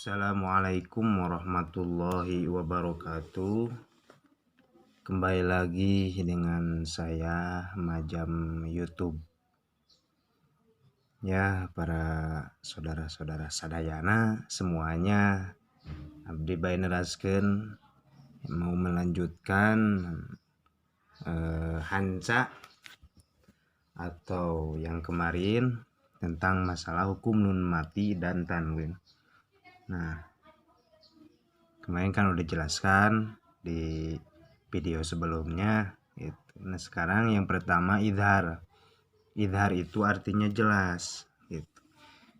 Assalamualaikum warahmatullahi wabarakatuh. Kembali lagi dengan saya Majam YouTube. Ya, para saudara-saudara sadayana semuanya, abdi bae neraskeun mau melanjutkan hanca atau yang kemarin tentang masalah hukum nun mati dan tanwin. Nah, kemarin kan udah jelaskan di video sebelumnya gitu. Nah, sekarang yang pertama idhar. Idhar itu artinya jelas gitu.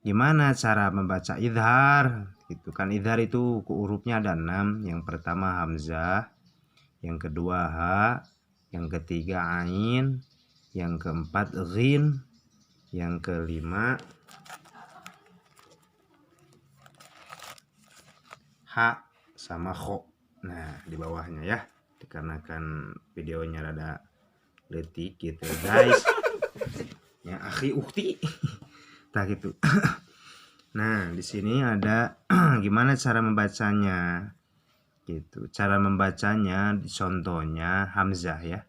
Gimana cara membaca idhar? Gitu kan, idhar itu hurufnya ada 6. Yang pertama hamzah, yang kedua ha, yang ketiga ain, yang keempat ghin, yang kelima ha sama kho. Nah, di bawahnya ya, dikarenakan videonya rada letik gitu guys. Ya akhi ukti. Tak gitu. Nah, di sini ada gimana cara membacanya gitu. Cara membacanya contohnya hamzah ya.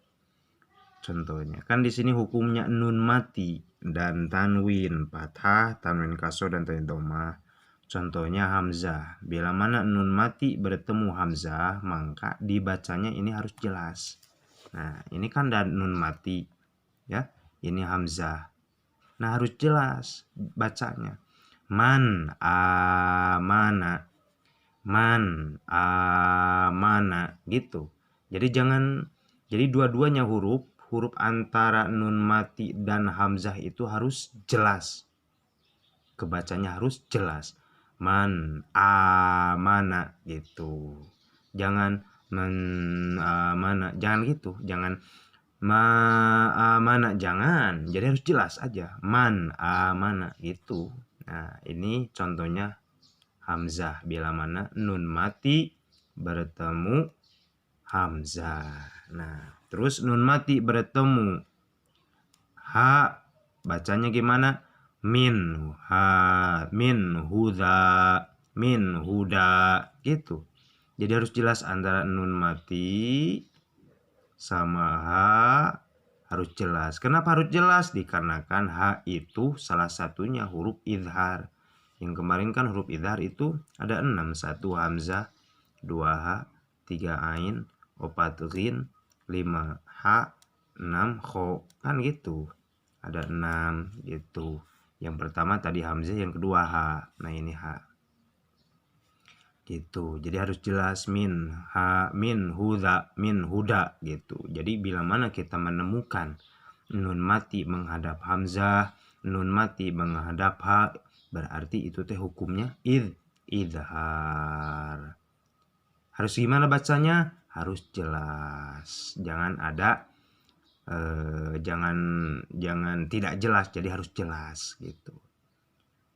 Contohnya kan di sini hukumnya nun mati dan tanwin fathah, tanwin kasro dan tanwin dhammah. Contohnya hamzah. Bila mana nun mati bertemu hamzah, maka dibacanya ini harus jelas. Nah, ini kan dan nun mati ya. Ini hamzah. Nah, harus jelas bacanya. Man amana. Man amana gitu. Jadi dua-duanya huruf antara nun mati dan hamzah itu harus jelas. Kebacanya harus jelas. Man amana gitu. Jangan man amana, jangan gitu. Jangan ma amana, jangan. Jadi harus jelas aja. Man amana gitu. Nah, ini contohnya hamzah bila mana nun mati bertemu hamzah. Nah, terus nun mati bertemu ha, bacanya gimana? Min ha, min huda, min huda gitu. Jadi harus jelas antara nun mati sama ha, harus jelas. Kenapa harus jelas? Dikarenakan ha itu salah satunya huruf idhar. Yang kemarin kan huruf idhar itu ada 6. 1 hamzah, 2 ha, 3 ain, 4 ghin, 5 ha, 6 kho. Kan gitu. Ada 6 gitu. Yang pertama tadi hamzah, yang kedua ha. Nah, ini ha. Gitu. Jadi harus jelas min ha, min huda, min huda gitu. Jadi bila mana kita menemukan nun mati menghadap hamzah, nun mati menghadap ha, berarti itu teh hukumnya idhar. Harus gimana bacanya? Harus jelas. Jangan ada jangan tidak jelas, jadi harus jelas gitu.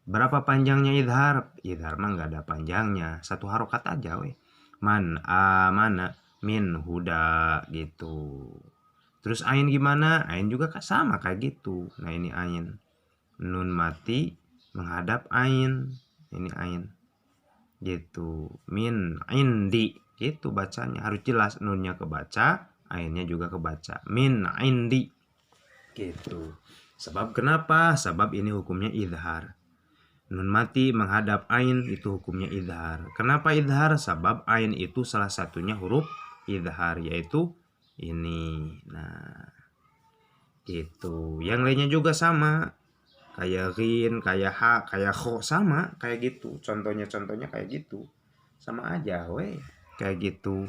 Berapa panjangnya idhar? Idhar mah nggak ada panjangnya, satu harokat aja weh. Man amana min huda gitu. Terus ain gimana? Ain juga sama kayak gitu. Nah, ini ain. Nun mati menghadap ain. Ini ain. Gitu. Min indi gitu bacanya. Harus jelas, nunnya kebaca, ainnya juga kebaca. Min indi gitu. Sebab kenapa? Sebab ini hukumnya idhar. Nun mati menghadap ain itu hukumnya idhar. Kenapa idhar? Sebab ain itu salah satunya huruf idhar, yaitu ini. Nah, gitu. Yang lainnya juga sama. Kayak ghin, kayak ha, kayak kho, sama kayak gitu. Contohnya kayak gitu. Sama aja weh. Kayak gitu.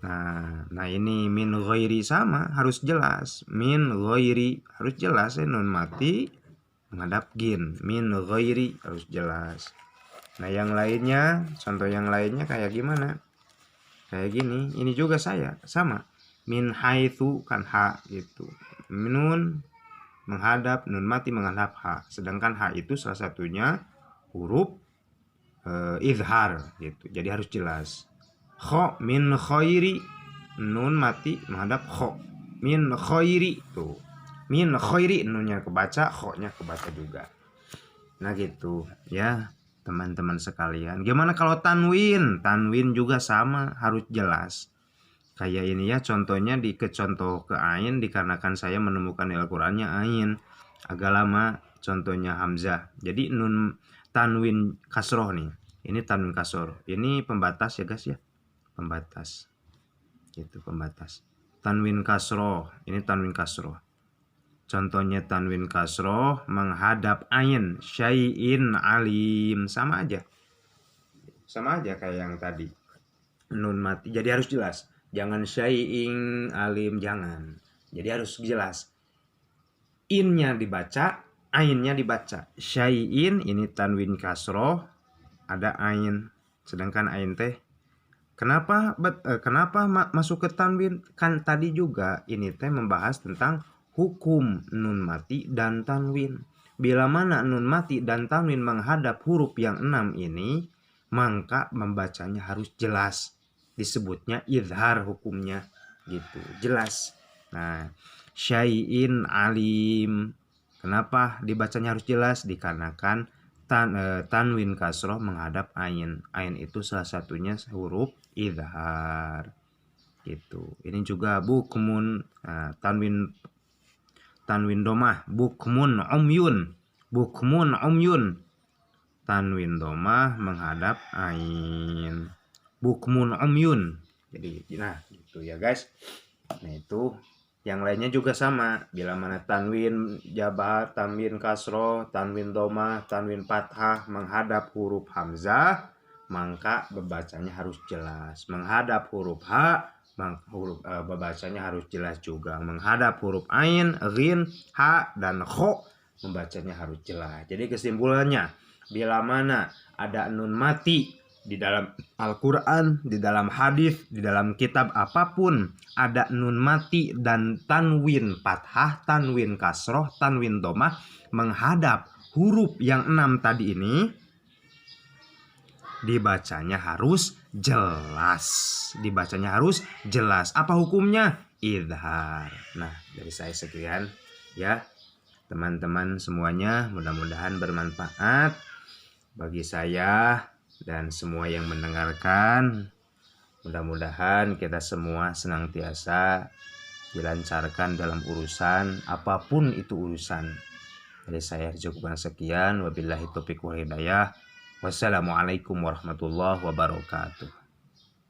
Nah, ini min ghairi sama, harus jelas. Min ghairi harus jelas ya, nun mati menghadap ghin. Min ghairi harus jelas. Nah, yang lainnya, contoh yang lainnya kayak gimana? Kayak gini, ini juga saya sama. Min haitsu kan ha gitu. Nun menghadap, nun mati menghadap ha. Sedangkan ha itu salah satunya huruf idhar gitu. Jadi harus jelas. Kho min khairi, nun mati menghadap kho. Min khairi tuh. Min khairi nunnya kebaca, kho-nya kebaca juga. Nah, gitu ya. teman-teman sekalian. Gimana kalau tanwin? Tanwin juga sama, harus jelas. Kayak ini ya, contohnya contoh ke ain, dikarenakan saya menemukan di Al-Qur'annya ain. Agak lama contohnya hamzah. Jadi nun tanwin kasroh nih. Ini tanwin kasroh. Ini pembatas ya guys ya. Pembatas. Gitu, pembatas. Tanwin kasroh. Ini tanwin kasroh. Contohnya tanwin kasroh menghadap ain, syai'in alim, sama aja kayak yang tadi. Nun mati, jadi harus jelas. Jangan syai'in alim, jangan. Jadi harus jelas. Innya dibaca, ainnya dibaca. Syai'in ini tanwin kasroh, ada ain. Sedangkan ain teh kenapa masuk ke tanwin? Kan tadi juga ini teh membahas tentang hukum nun mati dan tanwin. Bila mana nun mati dan tanwin menghadap huruf yang 6 ini, maka membacanya harus jelas. Disebutnya izhar hukumnya gitu, jelas. Nah, syai'in alim. Kenapa dibacanya harus jelas? Dikarenakan tanwin kasroh menghadap ain. Ain itu salah satunya huruf izhar. Gitu. Ini juga bukmun, tanwin domah, bukmun umyun, tanwin domah menghadap ain, bukmun umyun. Jadi nah gitu ya guys. Nah itu yang lainnya juga sama. Bila mana tanwin jabar, tanwin kasroh, tanwin domah, tanwin fathah menghadap huruf hamzah, maka membacanya harus jelas. Menghadap huruf ha, membacanya harus jelas juga. Menghadap huruf ain, ghin, ha, dan kho, membacanya harus jelas. Jadi kesimpulannya, bila mana ada nun mati di dalam Al-Quran, di dalam hadis, di dalam kitab apapun, ada nun mati dan tanwin fathah, tanwin kasroh, tanwin domah menghadap huruf yang 6 tadi ini, dibacanya harus jelas. Dibacanya harus jelas. Apa hukumnya? Izhar. Nah, dari saya sekian ya. Teman-teman semuanya, mudah-mudahan bermanfaat bagi saya dan semua yang mendengarkan. Mudah-mudahan kita semua senantiasa dilancarkan dalam urusan apapun itu urusan. Dari saya cukupkan sekian. Wabillahi taufiq wal hidayah. Wassalamualaikum warahmatullahi wabarakatuh.